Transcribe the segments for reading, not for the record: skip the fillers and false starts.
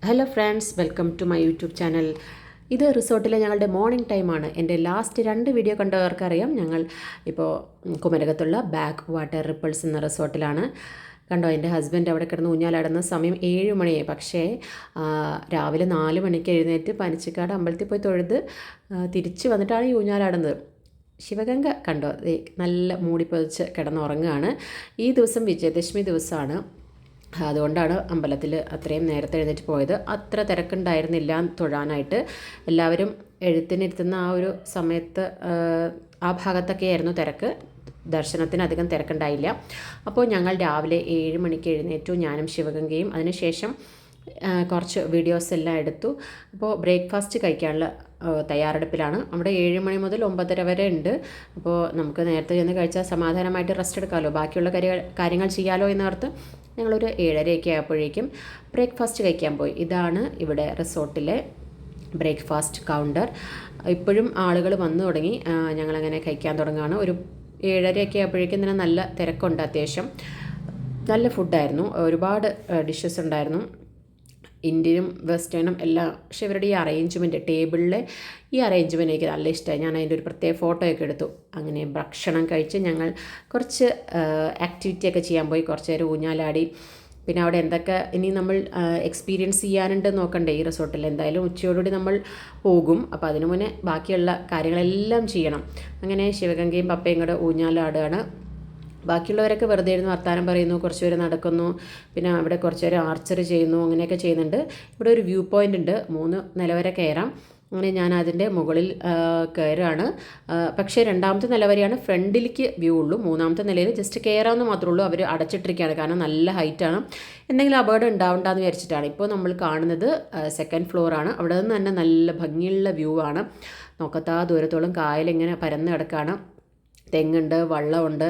Hello friends, welcome to my YouTube channel. ഇത് റിസോർട്ടിലെ ഞങ്ങളുടെ മോർണിംഗ് ടൈമാണ്. എൻ്റെ ലാസ്റ്റ് 2 വീഡിയോ കണ്ടവർക്കറിയാം, ഞങ്ങൾ ഇപ്പോൾ കുമരകത്തുള്ള ബാക്ക് വാട്ടർ റിപ്പിൾസ് എന്ന റിസോർട്ടിലാണ്. കണ്ടോ, എൻ്റെ ഹസ്ബൻഡ് അവിടെ കിടന്ന് ഊഞ്ഞാലാടുന്ന സമയം 7 മണിയായി. പക്ഷേ രാവിലെ 4 മണിക്ക് എഴുന്നേറ്റ് പനച്ചിക്കാട് അമ്പലത്തിൽ പോയി തൊഴുത് തിരിച്ച് വന്നിട്ടാണ് ഈ ഊഞ്ഞാലാടുന്നത്. ശിവഗംഗ കണ്ടോ, നല്ല മൂടിപ്പൊതിച്ച് കിടന്നുറങ്ങുകയാണ്. ഈ ദിവസം വിജയദശമി ദിവസമാണ്. അതുകൊണ്ടാണ് അമ്പലത്തിൽ അത്രയും നേരത്തെ എഴുന്നേറ്റ് പോയത്. അത്ര തിരക്കുണ്ടായിരുന്നില്ല തൊഴാനായിട്ട്. എല്ലാവരും എഴുത്തിനിരുത്തുന്ന ആ ഒരു സമയത്ത് ആ ഭാഗത്തൊക്കെയായിരുന്നു തിരക്ക്. ദർശനത്തിന് അധികം തിരക്കുണ്ടായില്ല. അപ്പോൾ ഞങ്ങൾ രാവിലെ 7 മണിക്ക് എഴുന്നേറ്റു, ഞാനും ശിവഗംഗയും. അതിനുശേഷം കുറച്ച് വീഡിയോസ് എല്ലാം എടുത്തു. അപ്പോൾ ബ്രേക്ക്ഫാസ്റ്റ് കഴിക്കാനുള്ള തയ്യാറെടുപ്പിലാണ്. അവിടെ 7 മണി മുതൽ 9:30 വരെ ഉണ്ട്. അപ്പോൾ നമുക്ക് നേരത്തെ ചെന്ന് കഴിച്ചാൽ സമാധാനമായിട്ട് റെസ്റ്റ് എടുക്കാമല്ലോ, ബാക്കിയുള്ള കാര്യങ്ങൾ ചെയ്യാമല്ലോ എന്നോർത്ത് ഞങ്ങളൊരു 7:30 ആയപ്പോഴേക്കും ബ്രേക്ക്ഫാസ്റ്റ് കഴിക്കാൻ പോയി. ഇതാണ് ഇവിടെ റിസോർട്ടിലെ ബ്രേക്ക്ഫാസ്റ്റ് കൗണ്ടർ. ഇപ്പോഴും ആളുകൾ വന്നു തുടങ്ങി. ഞങ്ങളങ്ങനെ കഴിക്കാൻ തുടങ്ങുകയാണ്. ഒരു 7:30 ആയപ്പോഴേക്കും തന്നെ നല്ല തിരക്കുണ്ട്. അത്യാവശ്യം നല്ല ഫുഡായിരുന്നു. ഒരുപാട് ഡിഷസ് ഉണ്ടായിരുന്നു, ഇന്ത്യനും വെസ്റ്റേണും എല്ലാം. പക്ഷെ ഇവരുടെ ഈ അറേഞ്ച്മെൻറ്റ്, ടേബിളിലെ ഈ അറേഞ്ച്മെൻറ്റ് എനിക്ക് നല്ല ഇഷ്ടമായി. ഞാൻ അതിൻ്റെ ഒരു പ്രത്യേക ഫോട്ടോയൊക്കെ എടുത്തു. അങ്ങനെ ഭക്ഷണം കഴിച്ച് ഞങ്ങൾ കുറച്ച് ആക്ടിവിറ്റിയൊക്കെ ചെയ്യാൻ പോയി. കുറച്ച് നേരം ഊഞ്ഞാലാടി. പിന്നെ അവിടെ എന്തൊക്കെ ഇനി നമ്മൾ എക്സ്പീരിയൻസ് ചെയ്യാനുണ്ട് നോക്കണ്ടേ ഈ റിസോർട്ടിൽ. എന്തായാലും ഉച്ചയോടുകൂടി നമ്മൾ പോകും. അപ്പോൾ അതിനു മുന്നേ ബാക്കിയുള്ള കാര്യങ്ങളെല്ലാം ചെയ്യണം. അങ്ങനെ ശിവഗംഗയും പപ്പയും കൂടെ ഊഞ്ഞാലാടുകയാണ്. ബാക്കിയുള്ളവരൊക്കെ വെറുതെ ഇരുന്ന് വർത്താനം പറയുന്നു, കുറച്ച് പേര് നടക്കുന്നു, പിന്നെ അവിടെ കുറച്ച് പേര് ആർച്ചറി ചെയ്യുന്നു, അങ്ങനെയൊക്കെ ചെയ്യുന്നുണ്ട്. ഇവിടെ ഒരു വ്യൂ പോയിൻ്റ് ഉണ്ട്, 3 നില വരെ കയറാം. അങ്ങനെ ഞാൻ അതിൻ്റെ മുകളിൽ കയറുകയാണ്. പക്ഷേ 2ാമത്തെ നില വരെയാണ് ഫ്രണ്ടിലേക്ക് വ്യൂ ഉള്ളൂ. 3ാമത്തെ നിലയിൽ ജസ്റ്റ് കയറാമെന്ന് മാത്രമേ ഉള്ളൂ. അവർ അടച്ചിട്ടിരിക്കുകയാണ്, കാരണം നല്ല ഹൈറ്റാണ്. എന്തെങ്കിലും അപകടം ഉണ്ടാവണ്ടെന്ന് വിചാരിച്ചിട്ടാണ്. ഇപ്പോൾ നമ്മൾ കാണുന്നത് 2nd ഫ്ലോറാണ്. അവിടെ നിന്ന് തന്നെ നല്ല ഭംഗിയുള്ള വ്യൂ ആണ്. നോക്കത്താ ദൂരത്തോളം കായലിങ്ങനെ പരന്ന് കിടക്കുകയാണ്. തെങ്ങുണ്ട്, വള്ളമുണ്ട്,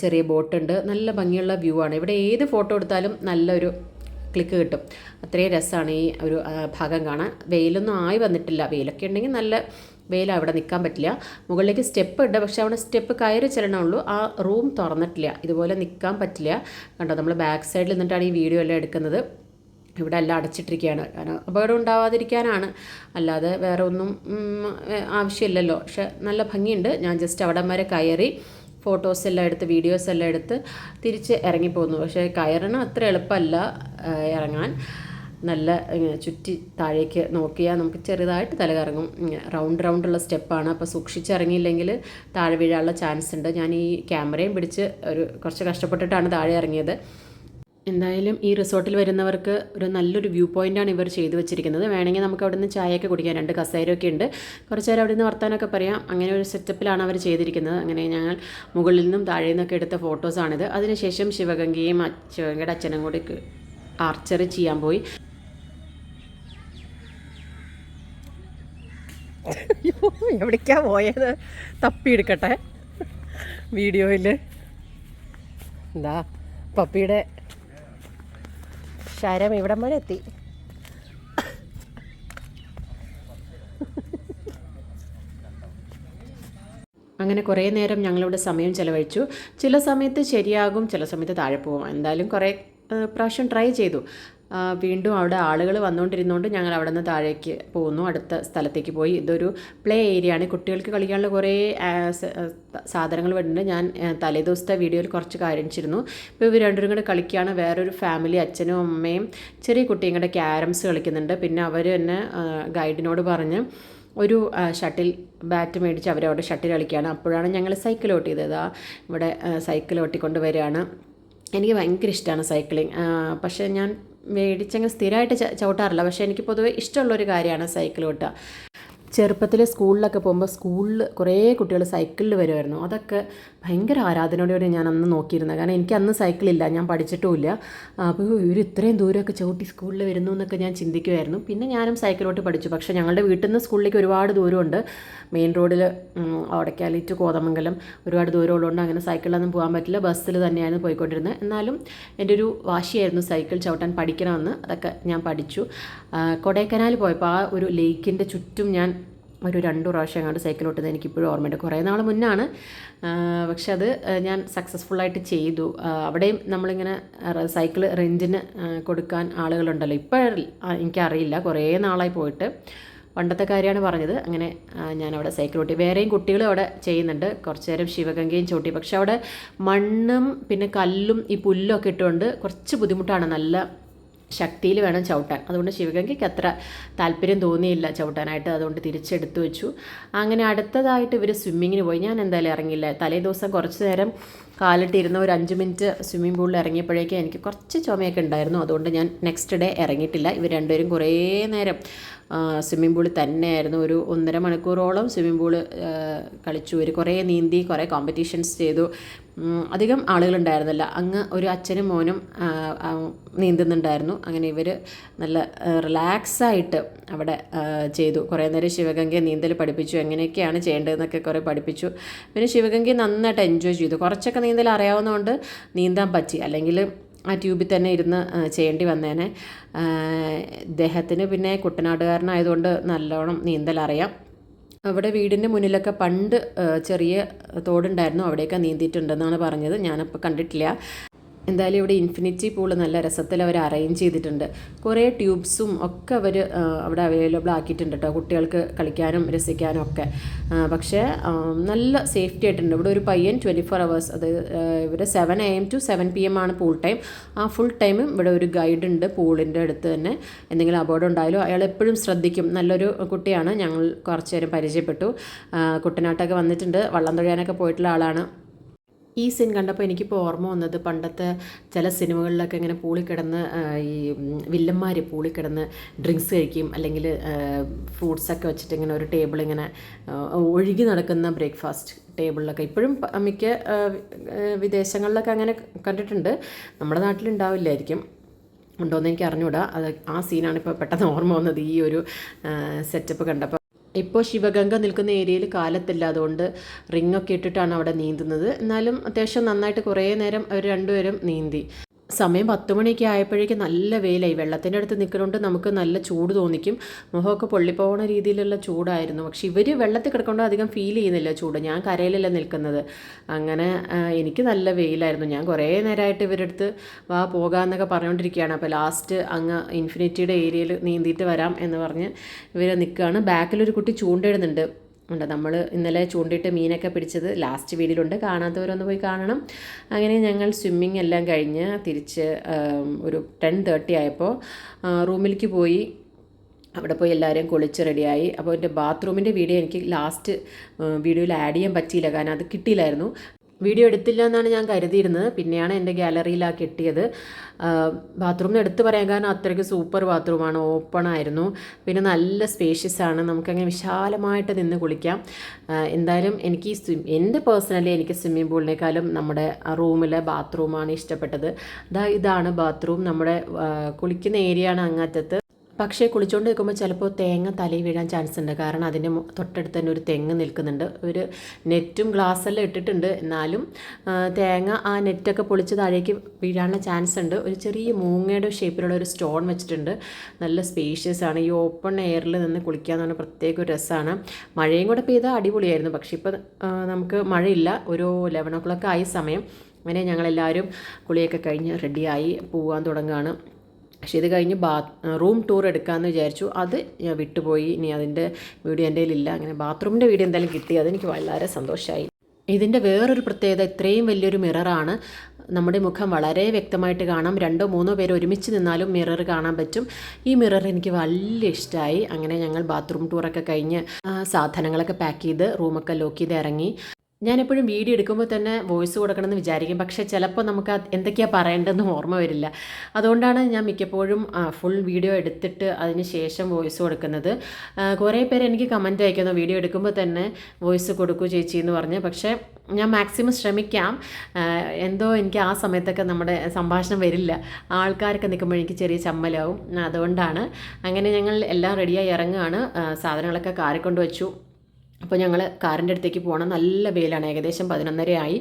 ചെറിയ ബോട്ടുണ്ട്. നല്ല ഭംഗിയുള്ള വ്യൂ ആണ്. ഇവിടെ ഏത് ഫോട്ടോ എടുത്താലും നല്ലൊരു ക്ലിക്ക് കിട്ടും. അത്രയും രസമാണ് ഈ ഒരു ഭാഗം കാണാൻ. വെയിലൊന്നും ആയി വന്നിട്ടില്ല. വെയിലൊക്കെ ഉണ്ടെങ്കിൽ നല്ല വെയിൽ, അവിടെ നിൽക്കാൻ പറ്റില്ല. മുകളിലേക്ക് സ്റ്റെപ്പ് ഉണ്ട്, പക്ഷേ അവിടെ സ്റ്റെപ്പ് കയറി ചെല്ലണമുള്ളൂ. ആ റൂം തുറന്നിട്ടില്ല, ഇതുപോലെ നിൽക്കാൻ പറ്റില്ല. കണ്ടോ, നമ്മൾ ബാക്ക് സൈഡിൽ നിന്നിട്ടാണ് ഈ വീഡിയോ എല്ലാം എടുക്കുന്നത്. ഇവിടെ എല്ലാം അടച്ചിട്ടിരിക്കുകയാണ്, കാരണം അപകടം ഉണ്ടാവാതിരിക്കാനാണ്, അല്ലാതെ വേറെ ഒന്നും ആവശ്യമില്ലല്ലോ. പക്ഷെ നല്ല ഭംഗിയുണ്ട്. ഞാൻ ജസ്റ്റ് അവിടം വരെ കയറി ഫോട്ടോസ് എല്ലാം എടുത്ത് വീഡിയോസ് എല്ലാം എടുത്ത് തിരിച്ച് ഇറങ്ങിപ്പോന്നു. പക്ഷേ കയറണം അത്ര എളുപ്പമല്ല ഇറങ്ങാൻ. നല്ല ചുറ്റി താഴേക്ക് നോക്കിയാൽ നമുക്ക് ചെറുതായിട്ട് തലകറങ്ങും. റൗണ്ടുള്ള സ്റ്റെപ്പാണ്. അപ്പോൾ സൂക്ഷിച്ചിറങ്ങിയില്ലെങ്കിൽ താഴെ വീഴാനുള്ള ചാൻസ് ഉണ്ട്. ഞാൻ ഈ ക്യാമറയും പിടിച്ച് കുറച്ച് കഷ്ടപ്പെട്ടിട്ടാണ് താഴെ ഇറങ്ങിയത്. എന്തായാലും ഈ റിസോർട്ടിൽ വരുന്നവർക്ക് ഒരു നല്ലൊരു വ്യൂ പോയിൻ്റാണ് ഇവർ ചെയ്തു വെച്ചിരിക്കുന്നത്. വേണമെങ്കിൽ നമുക്ക് അവിടെ നിന്ന് ചായയൊക്കെ കുടിക്കാൻ 2 കസേരയൊക്കെ ഉണ്ട്. കുറച്ച് നേരം അവിടെ നിന്ന് വർത്താനമൊക്കെ പറയാം. അങ്ങനെ ഒരു സെറ്റപ്പിലാണ് അവർ ചെയ്തിരിക്കുന്നത്. അങ്ങനെ ഞങ്ങൾ മുകളിൽ നിന്നും താഴെ നിന്നൊക്കെ എടുത്ത ഫോട്ടോസാണിത്. അതിനുശേഷം ശിവഗംഗയുടെ അച്ഛനും കൂടി ആർച്ചറി ചെയ്യാൻ പോയി. എവിടേക്കാ പോയത് തപ്പിയെടുക്കട്ടെ വീഡിയോയിൽ. എന്താ പപ്പിയുടെ ശരം ഇവിടം വരെ എത്തി. അങ്ങനെ കുറേ നേരം ഞങ്ങളിവിടെ സമയം ചിലവഴിച്ചു. ചില സമയത്ത് ശരിയാകും, ചില സമയത്ത് താഴെ പോകും. എന്തായാലും കുറേ പ്രാവശ്യം ട്രൈ ചെയ്തു. വീണ്ടും അവിടെ ആളുകൾ വന്നുകൊണ്ടിരുന്നുകൊണ്ട് ഞങ്ങൾ അവിടെ നിന്ന് താഴേക്ക് പോകുന്നു, അടുത്ത സ്ഥലത്തേക്ക് പോയി. ഇതൊരു പ്ലേ ഏരിയ ആണ്. കുട്ടികൾക്ക് കളിക്കാനുള്ള കുറേ സാധനങ്ങൾ വരുന്നുണ്ട്. ഞാൻ തലേദിവസത്തെ വീഡിയോയിൽ കുറച്ച് കാണിച്ചിരുന്നു. ഇപ്പോൾ ഇവർ രണ്ടുപേരും കൂടെ കളിക്കുകയാണ്. വേറൊരു ഫാമിലി, അച്ഛനും അമ്മയും ചെറിയ കുട്ടിയും കൂടെ ക്യാരംസ് കളിക്കുന്നുണ്ട്. പിന്നെ അവർ തന്നെ ഗൈഡിനോട് പറഞ്ഞ് ഒരു ഷട്ടിൽ ബാറ്റ് മേടിച്ച് അവരവിടെ ഷട്ടിൽ കളിക്കുകയാണ്. അപ്പോഴാണ് ഞങ്ങൾ സൈക്കിൾ ഓട്ടിയത്. ഇവിടെ സൈക്കിൾ ഓട്ടിക്കൊണ്ട് വരികയാണ്. എനിക്ക് ഭയങ്കര ഇഷ്ടമാണ് സൈക്ലിങ്. പക്ഷേ ഞാൻ മേടിച്ചങ്ങ് സ്ഥിരമായിട്ട് ചവിട്ടാറില്ല. പക്ഷേ എനിക്ക് പൊതുവേ ഇഷ്ടമുള്ളൊരു കാര്യമാണ് സൈക്കിൾ ഓട്ടുക. ചെറുപ്പത്തിൽ സ്കൂളിലൊക്കെ പോകുമ്പോൾ സ്കൂളിൽ കുറേ കുട്ടികൾ സൈക്കിളിൽ വരുമായിരുന്നു. അതൊക്കെ ഭയങ്കര ആരാധനയോടെ ഞാൻ അന്ന് നോക്കിയിരുന്നത്. കാരണം എനിക്ക് അന്ന് സൈക്കിളില്ല, ഞാൻ പഠിച്ചിട്ടുമില്ല. അപ്പോൾ ഇവർ ഇത്രയും ദൂരമൊക്കെ ചവിട്ടി സ്കൂളിൽ വരുന്നു എന്നൊക്കെ ഞാൻ ചിന്തിക്കുമായിരുന്നു. പിന്നെ ഞാനും സൈക്കിളോട്ട് പഠിച്ചു. പക്ഷേ ഞങ്ങളുടെ വീട്ടിൽ നിന്ന് സ്കൂളിലേക്ക് ഒരുപാട് ദൂരമുണ്ട്. മെയിൻ റോഡിൽ ഓടക്കാലി ടു കോതമംഗലം ഒരുപാട് ദൂരമുള്ളതുകൊണ്ട് അങ്ങനെ സൈക്കിളിലൊന്നും പോകാൻ പറ്റില്ല. ബസ്സിൽ തന്നെയായിരുന്നു പോയിക്കൊണ്ടിരുന്നത്. എന്നാലും എൻ്റെ ഒരു വാശിയായിരുന്നു സൈക്കിൾ ചവിട്ടാൻ പഠിക്കണമെന്ന്. അതൊക്കെ ഞാൻ പഠിച്ചു. കൊടൈക്കനാൽ പോയപ്പോൾ ആ ഒരു ലേക്കിൻ്റെ ചുറ്റും ഞാൻ ഒരു 2 പ്രാവശ്യം അങ്ങോട്ട് സൈക്കിൾ ഓട്ടുന്നത് എനിക്കിപ്പോഴും ഓർമ്മയുണ്ട്. കുറേ നാൾ മുന്നാണ്, പക്ഷെ അത് ഞാൻ സക്സസ്ഫുള്ളായിട്ട് ചെയ്തു. അവിടെയും നമ്മളിങ്ങനെ സൈക്കിൾ റെൻറ്റിന് കൊടുക്കാൻ ആളുകളുണ്ടല്ലോ. ഇപ്പോൾ എനിക്കറിയില്ല, കുറേ നാളായി പോയിട്ട്. പണ്ടത്തെ കാര്യമാണ് പറഞ്ഞത്. അങ്ങനെ ഞാനവിടെ സൈക്കിൾ ഓട്ടി. വേറെയും കുട്ടികളും അവിടെ ചെയ്യുന്നുണ്ട്. കുറച്ച് നേരം ശിവഗംഗയും ചോട്ടി. പക്ഷെ അവിടെ മണ്ണും പിന്നെ കല്ലും ഈ പുല്ലൊക്കെ ഇട്ടുകൊണ്ട് കുറച്ച് ബുദ്ധിമുട്ടാണ്. നല്ല ശക്തിയിൽ വേണം ചവിട്ടാൻ. അതുകൊണ്ട് ശിവഗംഗയ്ക്ക് അത്ര താല്പര്യം തോന്നിയില്ല ചവിട്ടാനായിട്ട്. അതുകൊണ്ട് തിരിച്ചെടുത്തു വെച്ചു. അങ്ങനെ അടുത്തതായിട്ട് ഇവർ സ്വിമ്മിങ്ങിന് പോയി. ഞാൻ എന്തായാലും ഇറങ്ങിയില്ല. തലേ ദിവസം കുറച്ച് നേരം കാലിട്ടിരുന്ന ഒരു 5 മിനിറ്റ് സ്വിമ്മിംഗ് പൂളിൽ ഇറങ്ങിയപ്പോഴേക്കും എനിക്ക് കുറച്ച് ചുമയൊക്കെ ഉണ്ടായിരുന്നു. അതുകൊണ്ട് ഞാൻ നെക്സ്റ്റ് ഡേ ഇറങ്ങിയിട്ടില്ല. ഇവർ രണ്ടുപേരും കുറേ നേരം സ്വിമ്മിംഗ് പൂളിൽ തന്നെയായിരുന്നു. ഒരു 1.5 മണിക്കൂറോളം സ്വിമ്മിംഗ് പൂള് കളിച്ചു. ഒരു കുറേ നീന്തി, കുറേ കോമ്പറ്റീഷൻസ് ചെയ്തു. അധികം ആളുകളുണ്ടായിരുന്നില്ല. അങ്ങ് ഒരു അച്ഛനും മോനും നീന്തുന്നുണ്ടായിരുന്നു. അങ്ങനെ ഇവർ നല്ല റിലാക്സായിട്ട് അവിടെ ചെയ്തു. കുറേ നേരം ശിവഗംഗയെ നീന്തൽ പഠിപ്പിച്ചു. എങ്ങനെയൊക്കെയാണ് ചെയ്യേണ്ടതെന്നൊക്കെ കുറേ പഠിപ്പിച്ചു. പിന്നെ ശിവഗംഗയെ നന്നായിട്ട് എൻജോയ് ചെയ്തു. കുറച്ചൊക്കെ നീന്തൽ അറിയാവുന്നതുകൊണ്ട് നീന്താൻ പറ്റി. അല്ലെങ്കിൽ ആ ട്യൂബിൽ തന്നെ ഇരുന്ന് ചെയ്യേണ്ടി വന്നേനെ. ഇദ്ദേഹത്തിന് പിന്നെ കുട്ടനാടുകാരനായതുകൊണ്ട് നല്ലോണം നീന്തൽ അറിയാം. അവിടെ വീടിൻ്റെ മുന്നിലൊക്കെ പണ്ട് ചെറിയ തോടുണ്ടായിരുന്നു. അവിടെയൊക്കെ നീന്തിയിട്ടുണ്ടെന്നാണ് പറഞ്ഞത്. ഞാനപ്പോൾ കണ്ടിട്ടില്ല. എന്തായാലും ഇവിടെ ഇൻഫിനിറ്റി പൂള് നല്ല രസത്തിൽ അവർ അറേഞ്ച് ചെയ്തിട്ടുണ്ട്. കുറേ ട്യൂബ്സും ഒക്കെ അവർ അവിടെ അവൈലബിൾ ആക്കിയിട്ടുണ്ട് കേട്ടോ, കുട്ടികൾക്ക് കളിക്കാനും രസിക്കാനും ഒക്കെ. പക്ഷേ നല്ല സേഫ്റ്റി ആയിട്ടുണ്ട്. ഇവിടെ ഒരു പയ്യൻ 24 hours, അത് ഇവിടെ 7 AM to 7 PM ആണ് പൂൾ ടൈം. ആ ഫുൾ ടൈമും ഇവിടെ ഒരു ഗൈഡ് ഉണ്ട് പൂളിൻ്റെ അടുത്ത് തന്നെ. എന്തെങ്കിലും അപകടം ഉണ്ടായാലും അയാൾ എപ്പോഴും ശ്രദ്ധിക്കും. നല്ലൊരു കുട്ടിയാണ്. ഞങ്ങൾ കുറച്ച് നേരം പരിചയപ്പെട്ടു. കുട്ടനാട്ടൊക്കെ വന്നിട്ടുണ്ട്, വള്ളം തൊഴിയാനൊക്കെ പോയിട്ടുള്ള ആളാണ്. ഈ സീൻ കണ്ടപ്പോൾ എനിക്കിപ്പോൾ ഓർമ്മ വന്നത് പണ്ടത്തെ ചില സിനിമകളിലൊക്കെ ഇങ്ങനെ പൂളിൽ കിടന്ന് ഈ വില്ലന്മാർ പൂളിൽ കിടന്ന് ഡ്രിങ്ക്സ് കഴിക്കും, അല്ലെങ്കിൽ ഫ്രൂട്ട്സൊക്കെ വെച്ചിട്ട് ഇങ്ങനെ ഒരു ടേബിൾ ഇങ്ങനെ ഒഴുകി നടക്കുന്ന ബ്രേക്ക്ഫാസ്റ്റ് ടേബിളിലൊക്കെ ഇപ്പോഴും മിക്ക വിദേശങ്ങളിലൊക്കെ അങ്ങനെ കണ്ടിട്ടുണ്ട്. നമ്മുടെ നാട്ടിലുണ്ടാവില്ലായിരിക്കും, ഉണ്ടോയെന്ന് എനിക്ക് അറിഞ്ഞൂടാ. അത് ആ സീനാണ് ഇപ്പോൾ പെട്ടെന്ന് ഓർമ്മ വന്നത് ഈ ഒരു സെറ്റപ്പ് കണ്ടപ്പോൾ. ഇപ്പോൾ ശിവഗംഗ നിൽക്കുന്ന ഏരിയയിൽ കാലത്തില്ല, അതുകൊണ്ട് റിങ്ങൊക്കെ ഇട്ടിട്ടാണ് അവിടെ നീന്തുന്നത്. എന്നാലും അത്യാവശ്യം നന്നായിട്ട് കുറേ നേരം അവർ രണ്ടുപേരും നീന്തി. സമയം 10 മണിയൊക്കെ ആയപ്പോഴേക്കും നല്ല വെയിലായി. വെള്ളത്തിൻ്റെ അടുത്ത് നിൽക്കുന്നതുകൊണ്ട് നമുക്ക് നല്ല ചൂട് തോന്നിക്കും. മുഖമൊക്കെ പൊള്ളിപ്പോകുന്ന രീതിയിലുള്ള ചൂടായിരുന്നു. പക്ഷെ ഇവർ വെള്ളത്തിൽ കിടക്കൊണ്ട് അധികം ഫീൽ ചെയ്യുന്നില്ല ചൂട്. ഞാൻ കരയിലല്ല നിൽക്കുന്നത്. അങ്ങനെ എനിക്ക് നല്ല വെയിലായിരുന്നു. ഞാൻ കുറേ നേരമായിട്ട് ഇവരെടുത്ത് വാ പോകാമെന്നൊക്കെ പറഞ്ഞുകൊണ്ടിരിക്കുകയാണ്. അപ്പോൾ ലാസ്റ്റ് അങ്ങ് ഇൻഫിനിറ്റിയുടെ ഏരിയയിൽ നീന്തിയിട്ട് വരാം എന്ന് പറഞ്ഞ് ഇവർ നിൽക്കുകയാണ്. ബാക്കിലൊരു കുട്ടി ചൂണ്ടയിടുന്നുണ്ട്. ഉണ്ട്, നമ്മൾ ഇന്നലെ ചൂണ്ടിയിട്ട് മീനൊക്കെ പിടിച്ചത് ലാസ്റ്റ് വീഡിയോയിലുണ്ട്, കാണാത്തവരൊന്ന് പോയി കാണണം. അങ്ങനെ ഞങ്ങൾ സ്വിമ്മിങ് എല്ലാം കഴിഞ്ഞ് തിരിച്ച് ഒരു 10:30 ആയപ്പോൾ റൂമിലേക്ക് പോയി. അവിടെ പോയി എല്ലാവരെയും കുളിച്ച് റെഡിയായി. അപ്പോൾ എൻ്റെ ബാത്റൂമിൻ്റെ വീഡിയോ എനിക്ക് ലാസ്റ്റ് വീഡിയോയിൽ ആഡ് ചെയ്യാൻ പറ്റിയില്ല, കാരണം അത് കിട്ടിയില്ലായിരുന്നു. വീഡിയോ എടുത്തില്ല എന്നാണ് ഞാൻ കരുതിയിരുന്നത്. പിന്നെയാണ് എൻ്റെ ഗാലറിയിലാണ് കിട്ടിയത്. ബാത്റൂമിന് എടുത്ത് പറയാൻ കാരണം അത്രയ്ക്ക് സൂപ്പർ ബാത്റൂമാണ്, ഓപ്പൺ ആയിരുന്നു. പിന്നെ നല്ല സ്പേഷ്യസ് ആണ്, നമുക്കങ്ങനെ വിശാലമായിട്ട് നിന്ന് കുളിക്കാം. എന്തായാലും എനിക്ക് എൻ്റെ പേഴ്സണലി എനിക്ക് സ്വിമ്മിംഗ് പൂളിനേക്കാളും നമ്മുടെ റൂമിലെ ബാത്റൂമാണ് ഇഷ്ടപ്പെട്ടത്. ഇതാണ് ബാത്റൂം. നമ്മുടെ കുളിക്കുന്ന ഏരിയയാണ് അങ്ങറ്റത്ത്. പക്ഷേ കുളിച്ചുകൊണ്ട് നിൽക്കുമ്പോൾ ചിലപ്പോൾ തേങ്ങ തലയിൽ വീഴാൻ ചാൻസ് ഉണ്ട്, കാരണം അതിൻ്റെ തൊട്ടടുത്ത് തന്നെ ഒരു തെങ്ങ് നിൽക്കുന്നുണ്ട്. ഒരു നെറ്റും ഗ്ലാസ്സെല്ലാം ഇട്ടിട്ടുണ്ട്, എന്നാലും തേങ്ങ ആ നെറ്റൊക്കെ പൊളിച്ച് താഴേക്ക് വീഴാനുള്ള ചാൻസ് ഉണ്ട്. ഒരു ചെറിയ മൂങ്ങയുടെ ഷേപ്പിലുള്ള ഒരു സ്റ്റോൺ വെച്ചിട്ടുണ്ട്. നല്ല സ്പേഷ്യസ് ആണ്. ഈ ഓപ്പൺ എയറിൽ നിന്ന് കുളിക്കാന്ന് പറഞ്ഞാൽ പ്രത്യേക ഒരു രസമാണ്. മഴയും കൂടെ പെയ്താൽ അടിപൊളിയായിരുന്നു. പക്ഷേ ഇപ്പോൾ നമുക്ക് മഴയില്ല. ഒരു 11 o'clock ആയി സമയം. അങ്ങനെ ഞങ്ങളെല്ലാവരും കുളിയൊക്കെ കഴിഞ്ഞ് റെഡിയായി പോകാൻ തുടങ്ങുകയാണ്. പക്ഷേ ഇത് കഴിഞ്ഞ് റൂം ടൂർ എടുക്കാമെന്ന് വിചാരിച്ചു. അത് ഞാൻ വിട്ടുപോയി. ഇനി അതിൻ്റെ വീഡിയോ എൻ്റെ കയ്യിലില്ല. അങ്ങനെ ബാത്റൂമിൻ്റെ വീഡിയോ എന്തായാലും കിട്ടി, അതെനിക്ക് വളരെ സന്തോഷമായി. ഇതിൻ്റെ വേറൊരു പ്രത്യേകത, ഇത്രയും വലിയൊരു മിററാണ്. നമ്മുടെ മുഖം വളരെ വ്യക്തമായിട്ട് കാണാം. 2-3 പേര് ഒരുമിച്ച് നിന്നാലും മിറർ കാണാൻ പറ്റും. ഈ മിറർ എനിക്ക് വലിയ ഇഷ്ടമായി. അങ്ങനെ ഞങ്ങൾ ബാത്റൂം ടൂറൊക്കെ കഴിഞ്ഞ് സാധനങ്ങളൊക്കെ പാക്ക് ചെയ്ത് റൂമൊക്കെ ലോക്ക് ചെയ്ത് ഇറങ്ങി. ഞാനെപ്പോഴും വീഡിയോ എടുക്കുമ്പോൾ തന്നെ വോയിസ് കൊടുക്കണമെന്ന് വിചാരിക്കും, പക്ഷേ ചിലപ്പോൾ നമുക്ക് എന്തൊക്കെയാണ് പറയേണ്ടതെന്ന് ഓർമ്മ വരില്ല. അതുകൊണ്ടാണ് ഞാൻ മിക്കപ്പോഴും ഫുൾ വീഡിയോ എടുത്തിട്ട് അതിന് ശേഷം വോയിസ് കൊടുക്കുന്നത്. കുറേ പേര് എനിക്ക് കമൻറ്റ് അയക്കുന്നു, വീഡിയോ എടുക്കുമ്പോൾ തന്നെ വോയിസ് കൊടുക്കൂ ചേച്ചി എന്ന് പറഞ്ഞ്. പക്ഷേ ഞാൻ മാക്സിമം ശ്രമിക്കാം. എന്തോ എനിക്ക് ആ സമയത്തൊക്കെ നമ്മുടെ സംഭാഷണം വരില്ല. ആൾക്കാരൊക്കെ നിൽക്കുമ്പോൾ എനിക്ക് ചെറിയ ചമ്മലാവും. അതുകൊണ്ടാണ്. അങ്ങനെ ഞങ്ങൾ എല്ലാം റെഡിയായി ഇറങ്ങുകയാണ്. സാധനങ്ങളൊക്കെ കാറിൽ കൊണ്ടുവച്ചു. അപ്പോൾ ഞങ്ങൾ കാറിൻ്റെ അടുത്തേക്ക് പോകണം. നല്ല വെയിലാണ്, ഏകദേശം 11:30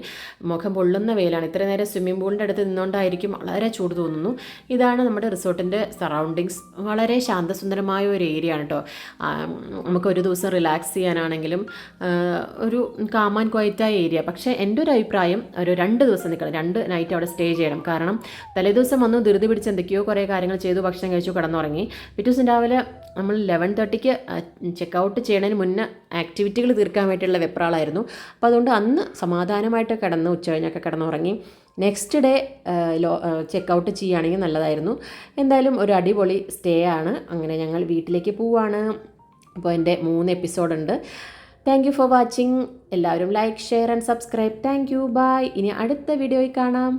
മുഖം പൊള്ളുന്ന വെയിലാണ്. ഇത്ര നേരം സ്വിമ്മിംഗ് പൂളിൻ്റെ അടുത്ത് നിന്നുകൊണ്ടായിരിക്കും വളരെ ചൂട് തോന്നുന്നു. ഇതാണ് നമ്മുടെ റിസോർട്ടിൻ്റെ സറൗണ്ടിങ്സ്. വളരെ ശാന്തസുന്ദരമായ ഒരു ഏരിയ ആണ് കേട്ടോ. നമുക്ക് ഒരു ദിവസം റിലാക്സ് ചെയ്യാനാണെങ്കിലും ഒരു കാം ആൻഡ് ക്വയറ്റായ ഏരിയ. പക്ഷേ എൻ്റെ ഒരു അഭിപ്രായം ഒരു 2 ദിവസം നിൽക്കണം, 2 നൈറ്റ് അവിടെ സ്റ്റേ ചെയ്യണം. കാരണം തലേദിവസം വന്നു ധൃതി പിടിച്ച് എന്തൊക്കെയോ കുറേ കാര്യങ്ങൾ ചെയ്തു, ഭക്ഷണം കഴിച്ചു, കിടന്നുറങ്ങി. പിറ്റേ ദിവസം രാവിലെ നമ്മൾ 11:30 ചെക്കൗട്ട് ചെയ്യണതിന് മുന്നേ ആക്ടിവിറ്റികൾ തീർക്കാൻ വേണ്ടിയിട്ടുള്ള വെപ്രാളായിരുന്നു. അപ്പോൾ അതുകൊണ്ട് അന്ന് സമാധാനമായിട്ട് കിടന്ന് ഉച്ച കഴിഞ്ഞൊക്കെ കിടന്നുറങ്ങി. നെക്സ്റ്റ് ഡേ ചെക്കൗട്ട് ചെയ്യുകയാണെങ്കിൽ നല്ലതായിരുന്നു. എന്തായാലും ഒരു അടിപൊളി സ്റ്റേ ആണ്. അങ്ങനെ ഞങ്ങൾ വീട്ടിലേക്ക് പോവുകയാണ്. അപ്പോൾ എൻ്റെ 3 എപ്പിസോഡുണ്ട്. Thank you for watching. എല്ലാവരും like, share and subscribe. Thank you, bye. ഇനി അടുത്ത വീഡിയോയിൽ കാണാം.